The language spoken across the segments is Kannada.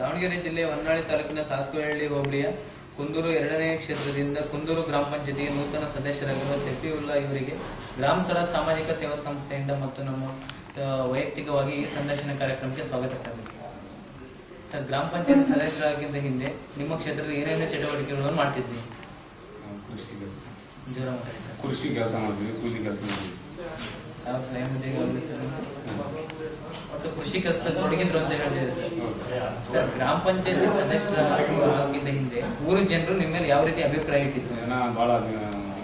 ದಾವಣಗೆರೆ ಜಿಲ್ಲೆಯ ಹೊನ್ನಾಳಿ ತಾಲೂಕಿನ ಸಾಸ್ಕೋಹಳ್ಳಿ ಹೋಬಳಿಯ ಕುಂದೂರು 2ನೇ ಕ್ಷೇತ್ರದಿಂದ ಕುಂದೂರು ಗ್ರಾಮ ಪಂಚಾಯತಿಗೆ ನೂತನ ಸದಸ್ಯರಾಗಿರುವ ಸಫೀವುಲ್ಲಾ ಇವರಿಗೆ ಗ್ರಾಮ ಸ್ವರಾಜ್ ಸಾಮಾಜಿಕ ಸೇವಾ ಸಂಸ್ಥೆಯಿಂದ ಮತ್ತು ನಮ್ಮ ವೈಯಕ್ತಿಕವಾಗಿ ಈ ಸಂದರ್ಶನ ಕಾರ್ಯಕ್ರಮಕ್ಕೆ ಸ್ವಾಗತ ಸಾಧಿಸುತ್ತೇವೆ. ಸರ್, ಗ್ರಾಮ ಪಂಚಾಯತ್ ಸದಸ್ಯರಾಗಿದ್ದ ಹಿಂದೆ ನಿಮ್ಮ ಕ್ಷೇತ್ರದ ಏನೇನು ಚಟುವಟಿಕೆಗಳನ್ನು ಮಾಡ್ತಿದ್ವಿ? ಕೃಷಿ ಕೆಲಸ ಮಾಡ್ತೀವಿ, ಕೂಲಿ ಕೆಲಸ ಮಾಡ್ತೀವಿ. ಒಟ್ಟು ಕೃಷಿ ಕೆಲಸದಲ್ಲಿ ತೊಡಗಿದ್ರು ಅಂತ ಹೇಳ್ತಿದೆ ಸರ್. ಗ್ರಾಮ ಪಂಚಾಯತಿ ಸದಸ್ಯರಾಗಿದ್ದ ಹಿಂದೆ ಊರಿನ ಜನರು ನಿಮ್ಮ ಮೇಲೆ ಯಾವ ರೀತಿ ಅಭಿಪ್ರಾಯ ಇಟ್ಟಿದ್ರು? ಜನ ಬಹಳ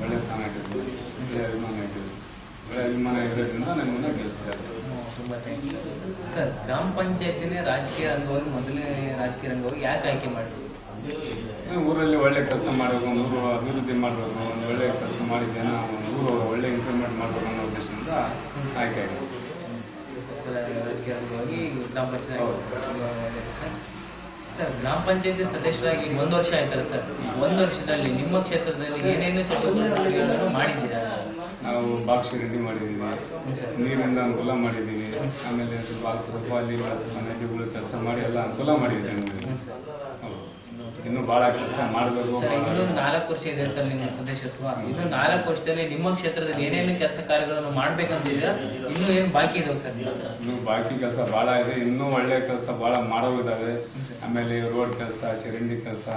ಒಳ್ಳೆ ಸ್ಥಾನ ಇಟ್ಟಿದ್ರು, ಒಳ್ಳೆ ಅಭಿಮಾನ ಇಟ್ಟಿದ್ರು. ಒಳ್ಳೆ ಅಭಿಮಾನ ಇರೋದ್ರಿಂದ ನಮ್ಮನ್ನ ಗೆಲ್ಲಿಸಿದ್ದಾರೆ. ತುಂಬಾ ಥ್ಯಾಂಕ್ಸ್ ಸರ್. ಗ್ರಾಮ ಪಂಚಾಯತಿನೇ ರಾಜಕೀಯ ರಂಗವಾಗಿ ಮೊದಲನೇ ರಾಜಕೀಯ ರಂಗವಾಗಿ ಯಾಕೆ ಆಯ್ಕೆ ಮಾಡಿದ್ರು? ಊರಲ್ಲಿ ಒಳ್ಳೆ ಕೆಲಸ ಮಾಡಬೇಕು, ಊರು ಅಭಿವೃದ್ಧಿ ಮಾಡಬೇಕು, ಒಂದು ಒಳ್ಳೆ ಕೆಲಸ ಮಾಡಿ ಜನ ಊರು ಒಳ್ಳೆ ಇಂಪ್ರೂವ್ಮೆಂಟ್ ಮಾಡಬೇಕು ಅನ್ನೋ ಉದ್ದೇಶದಿಂದ ಆಯ್ಕೆ ಆಗಿದೆ. ರಾಜಕೀಯ ರಂಗವಾಗಿ ಗ್ರಾಮ ಪಂಚಾಯತ್ ಸರ್, ಗ್ರಾಮ ಪಂಚಾಯತಿ ಸದಸ್ಯರಾಗಿ 1 ವರ್ಷ ಆಯ್ತಲ್ಲ ಸರ್. 1 ವರ್ಷದಲ್ಲಿ ನಿಮ್ಮ ಕ್ಷೇತ್ರದಲ್ಲಿ ಏನೇನು ಚಟುವಟಿಕೆಗಳನ್ನು ಮಾಡಿದ್ದೀರಾ? ನಾವು ಬಾಕ್ಷಿ ರೆಡಿ ಮಾಡಿದ್ದೀವಿ, ನೀರಿಂದ ಅನುಕೂಲ ಮಾಡಿದ್ದೀವಿ, ಆಮೇಲೆ ಸ್ವಲ್ಪ ಅಲ್ಲಿ ಸ್ವಲ್ಪ ನದಿಗಳು ಕೆಲಸ ಮಾಡಿ ಎಲ್ಲ ಅನುಕೂಲ ಮಾಡಿದ್ದೀವಿ. ಇನ್ನು ಬಹಳ ಕೆಲಸ ಮಾಡಬೇಕು. ಇನ್ನೂ 4 ವರ್ಷ ಇದೆ ಸರ್ ನಿಮ್ಮ ಸದಸ್ಯತ್ವ. ಇನ್ನು 4 ವರ್ಷದಲ್ಲಿ ನಿಮ್ಮ ಕ್ಷೇತ್ರದಲ್ಲಿ ಏನೇನು ಕೆಲಸ ಕಾರ್ಯಗಳನ್ನು ಮಾಡ್ಬೇಕಂತಿದ್ದೀರಾ? ಇನ್ನೂ ಏನು ಬಾಕಿ ಇದಾವೆ ಸರ್? ಇನ್ನು ಬಾಕಿ ಕೆಲಸ ಬಹಳ ಇದೆ, ಇನ್ನೂ ಒಳ್ಳೆ ಕೆಲಸ ಬಹಳ ಮಾಡೋವಿದ್ದಾವೆ. ಆಮೇಲೆ ರೋಡ್ ಕೆಲಸ, ಚರಂಡಿ ಕೆಲಸ,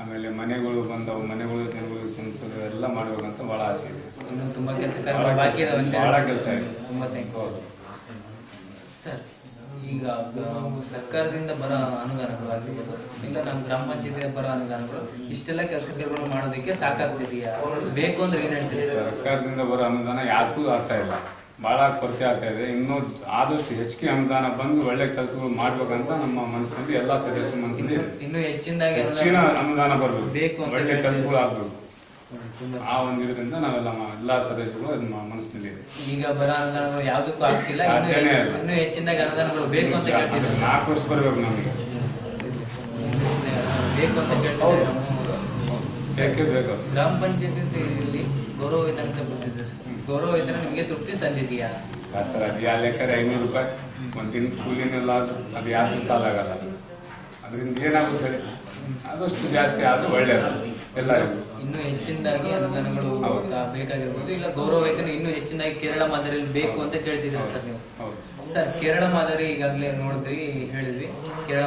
ಆಮೇಲೆ ಮನೆಗಳು ಬಂದವು, ಮನೆಗಳು ಜನಗಳು ಸಂಸದು ಎಲ್ಲ ಮಾಡ್ಬೇಕಂತ ಬಹಳ ಆಸೆ ಇದೆ. ಇನ್ನು ತುಂಬಾ ಕೆಲಸ ಕಾರ್ಯಗಳು ಬಾಕಿ ಇದಾವೆ, ಬಹಳ ಕೆಲಸ ಇದೆ. ತುಂಬಾ ಥ್ಯಾಂಕ್ಸ್ ಸರ್. ಈಗ ಸರ್ಕಾರದಿಂದ ಬರೋ ಅನುದಾನಗಳು ಆಗಿರ್ಬೋದು, ಇಲ್ಲ ನಮ್ಮ ಗ್ರಾಮ ಪಂಚಾಯತಿ ಬರೋ ಅನುದಾನಗಳು, ಇಷ್ಟೆಲ್ಲ ಕೆಲಸಗಳು ಮಾಡೋದಕ್ಕೆ ಸಾಕಾಗ್ತಿದೆಯಾ? ಬೇಕು ಅಂದ್ರೆ ಏನ್ ಹೇಳ್ತೀವಿ? ಸರ್ಕಾರದಿಂದ ಬರೋ ಅನುದಾನ ಯಾಕೂ ಆಗ್ತಾ ಇಲ್ಲ, ಬಹಳ ಕೊರತೆ ಆಗ್ತಾ ಇದೆ. ಇನ್ನೂ ಆದಷ್ಟು ಹೆಚ್ಚಿಗೆ ಅನುದಾನ ಬಂದು ಒಳ್ಳೆ ಕೆಲಸಗಳು ಮಾಡ್ಬೇಕಂತ ನಮ್ಮ ಮನಸ್ಸಿನಲ್ಲಿ, ಎಲ್ಲಾ ಸದಸ್ಯರ ಮನಸ್ಸಲ್ಲಿ ಇನ್ನೂ ಹೆಚ್ಚಿನದಾಗಿ ಅನುದಾನ ಬರಬೇಕು, ಬೇಕು, ಒಳ್ಳೆ ಕೆಲಸಗಳು ಆಗ್ಬೇಕು. ಆ ಒಂದು ಇದರಿಂದ ನಾವೆಲ್ಲ ಎಲ್ಲಾ ಸದಸ್ಯರು ಅದನ್ನ ಮನಸ್ಸಿನಲ್ಲಿ ಇದೆ. ಈಗ ಬರೋ ಅನುದಾನಗಳು ಯಾವ್ದಕ್ಕೂ ಆಗ್ತಿಲ್ಲ, ಇನ್ನೂ ಹೆಚ್ಚಿನದಾಗಿ ಅನುದಾನಗಳು ಬೇಕು ಅಂತ ಹೇಳ್ತಿದ್ರು. 4 ವರ್ಷ ಬರಬೇಕು ನಮಗೆ, ಬೇಕು ಅಂತ ಕೇಳ್ತಿದ್ದಾರೆ. ಬೇಕು. ಗ್ರಾಮ ಪಂಚಾಯತಿಯಲ್ಲಿ ಗೌರವ ವೇತನ ಅಂತ ಕೊಡ್ತಿದ್ರು. ಗೌರವ ವೇತನ ನಿಮಗೆ ತೃಪ್ತಿ ತಂದಿದೆಯಾ? ಸರ್, ಅದು ಯಾ ಲೆಕ್ಕರೆ 500 ರೂಪಾಯಿ ಒಂದಿನ ಕೂಲಿನೆಲ್ಲ, ಅದು ಯಾರು ಸಾಲ ಆಗಲ್ಲ. ಅದರಿಂದ ಏನಾಗುತ್ತದೆ, ಆದಷ್ಟು ಜಾಸ್ತಿ ಆದ್ರೂ ಒಳ್ಳೆಯದು ಎಲ್ಲರಿಗೂ. ಇನ್ನೂ ಹೆಚ್ಚಿನದಾಗಿ ಅನುದಾನಗಳು ಬೇಕಾಗಿರ್ಬೋದು, ಇಲ್ಲ ಗೌರವ ವೇತನ ಇನ್ನೂ ಹೆಚ್ಚಿನದಾಗಿ ಕೇರಳ ಮಾದರಿಯಲ್ಲಿ ಬೇಕು ಅಂತ ಕೇಳ್ತಿದ್ದೀರಾ ಸರ್ ನೀವು? ಸರ್, ಕೇರಳ ಮಾದರಿ ಈಗಾಗಲೇ ನೋಡಿದ್ವಿ, ಹೇಳಿದ್ವಿ. ಕೇರಳ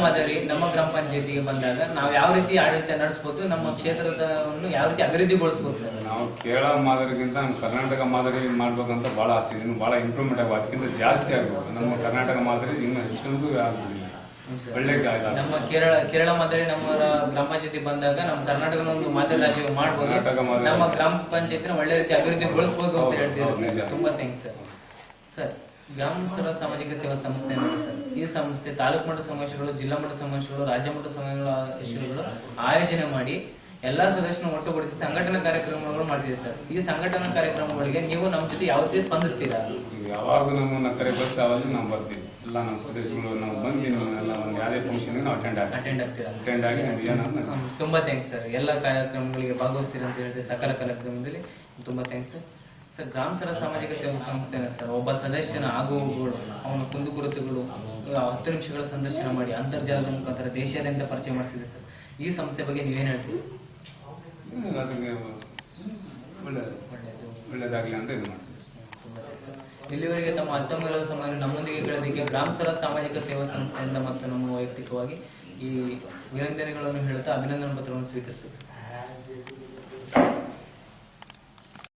ಮಾದರಿ ನಮ್ಮ ಗ್ರಾಮ ಪಂಚಾಯತಿಗೆ ಬಂದಾಗ ನಾವು ಯಾವ ರೀತಿ ಆಡಳಿತ ನಡೆಸಬಹುದು, ನಮ್ಮ ಕ್ಷೇತ್ರವನ್ನು ಯಾವ ರೀತಿ ಅಭಿವೃದ್ಧಿಗೊಳಿಸಬಹುದು ಸರ್? ನಾವು ಕೇರಳ ಮಾದರಿಗಿಂತ ನಮ್ಮ ಕರ್ನಾಟಕ ಮಾದರಿ ಮಾಡ್ಬೇಕಂತ ಬಹಳ ಆಸೆ ಇದೆ. ಇನ್ನು ಬಹಳ ಇಂಪ್ರೂವ್ಮೆಂಟ್ ಆಗುವ, ಅದಕ್ಕಿಂತ ಜಾಸ್ತಿ ಆಗಬೇಕು. ನಮ್ಮ ಕರ್ನಾಟಕ ಮಾದರಿ ಇನ್ನೂ ಹೆಚ್ಚಿನದು ಆಗುದಿಲ್ಲ, ಒಳ್ಳೆ. ನಮ್ಮ ಕೇರಳ ಮಾದರಿ ನಮ್ಮ ಗ್ರಾಮ ಪಂಚಾಯತಿ ಬಂದಾಗ ನಮ್ಮ ಕರ್ನಾಟಕನ ಒಂದು ಮಾದರಿ ರಾಜ್ಯ ಮಾಡಬಹುದು, ನಮ್ಮ ಗ್ರಾಮ ಪಂಚಾಯತಿನ ಒಳ್ಳೆ ರೀತಿ ಅಭಿವೃದ್ಧಿಗೊಳಿಸಬಹುದು ಅಂತ ಹೇಳ್ತೀವಿ. ತುಂಬಾ ಥ್ಯಾಂಕ್ಸ್ ಸರ್. ಸರ್, ಗ್ರಾಮ ಸ್ವರಾಜ್ ಸಾಮಾಜಿಕ ಸೇವಾ ಸಂಸ್ಥೆ ಸರ್, ಈ ಸಂಸ್ಥೆ ತಾಲೂಕು ಮಟ್ಟದ ಸಮಸ್ಯೆಗಳು, ಜಿಲ್ಲಾ ಮಟ್ಟದ ಸಮಸ್ಯೆಗಳು, ರಾಜ್ಯ ಮಟ್ಟದ ಸಮಸ್ಯೆಗಳು ಆಯೋಜನೆ ಮಾಡಿ ಎಲ್ಲಾ ಸದಸ್ಯರನ್ನು ಒಟ್ಟುಗೂಡಿಸಿ ಸಂಘಟನಾ ಕಾರ್ಯಕ್ರಮಗಳು ಮಾಡ್ತಿದೆ ಸರ್. ಈ ಸಂಘಟನಾ ಕಾರ್ಯಕ್ರಮಗಳಿಗೆ ನೀವು ನಮ್ಮ ಜೊತೆ ಯಾವ ರೀತಿ ಸ್ಪಂದಿಸ್ತೀರಾ? ಯಾವಾಗ ನಮ್ಮನ್ನ ಕರೆ ಬರ್ತೀವಿ ಅವಾಗ ನಾವು ಬರ್ತೀವಿ. ಎಲ್ಲ ನಮ್ಮ ಸದಸ್ಯಗಳು ನಾವು ಬಂದು ಎಲ್ಲ ಒಂದು ಯಾವುದೇ ಫಂಕ್ಷನ್ ನಾವು ಅಟೆಂಡ್ ಆಗಿ ತುಂಬಾ ಥ್ಯಾಂಕ್ಸ್ ಸರ್. ಎಲ್ಲ ಕಾರ್ಯಕ್ರಮಗಳಿಗೆ ಭಾಗವಹಿಸ್ತೀರ ಅಂತ ಹೇಳಿದ್ರೆ ಸಕಲ ಕಾರ್ಯಕ್ರಮದಲ್ಲಿ ತುಂಬಾ ಥ್ಯಾಂಕ್ಸ್ ಸರ್. ಸರ್, ಗ್ರಾಮ ಸ್ವರಾಜ್ ಸಾಮಾಜಿಕ ಸೇವಾ ಸಂಸ್ಥೆನ ಸರ್, ಒಬ್ಬ ಸದಸ್ಯನ ಆಗುವಗಳು, ಅವನ ಕುಂದುಕೊರತೆಗಳು 10 ನಿಮಿಷಗಳ ಸಂದರ್ಶನ ಮಾಡಿ ಅಂತರ್ಜಾಲದ ಮುಖಾಂತರ ದೇಶಾದ್ಯಂತ ಪರಿಚಯ ಮಾಡ್ತಿದೆ ಸರ್. ಈ ಸಂಸ್ಥೆ ಬಗ್ಗೆ ನೀವೇನ್ ಹೇಳ್ತೀವಿ? ಒಳ್ಳೆದಾಗ್ಲಿ ಅಂತ ಇದು ಮಾಡ್ತೀವಿ. ಇಲ್ಲಿವರೆಗೆ ತಮ್ಮ ಅತ್ಯಮೂಲ್ಯ ಸಮಯ ನಮ್ಮೊಂದಿಗೆ ಕಳೆದಕ್ಕೆ ಗ್ರಾಮ ಸ್ವರಾಜ್ ಸಾಮಾಜಿಕ ಸೇವಾ ಸಂಸ್ಥೆಯಿಂದ ಮತ್ತು ನಮ್ಮ ವೈಯಕ್ತಿಕವಾಗಿ ಈ ಅಭಿನಂದನೆಗಳನ್ನು ಹೇಳುತ್ತಾ ಅಭಿನಂದನಾ ಪತ್ರವನ್ನು ಸ್ವೀಕರಿಸಬೇಕು.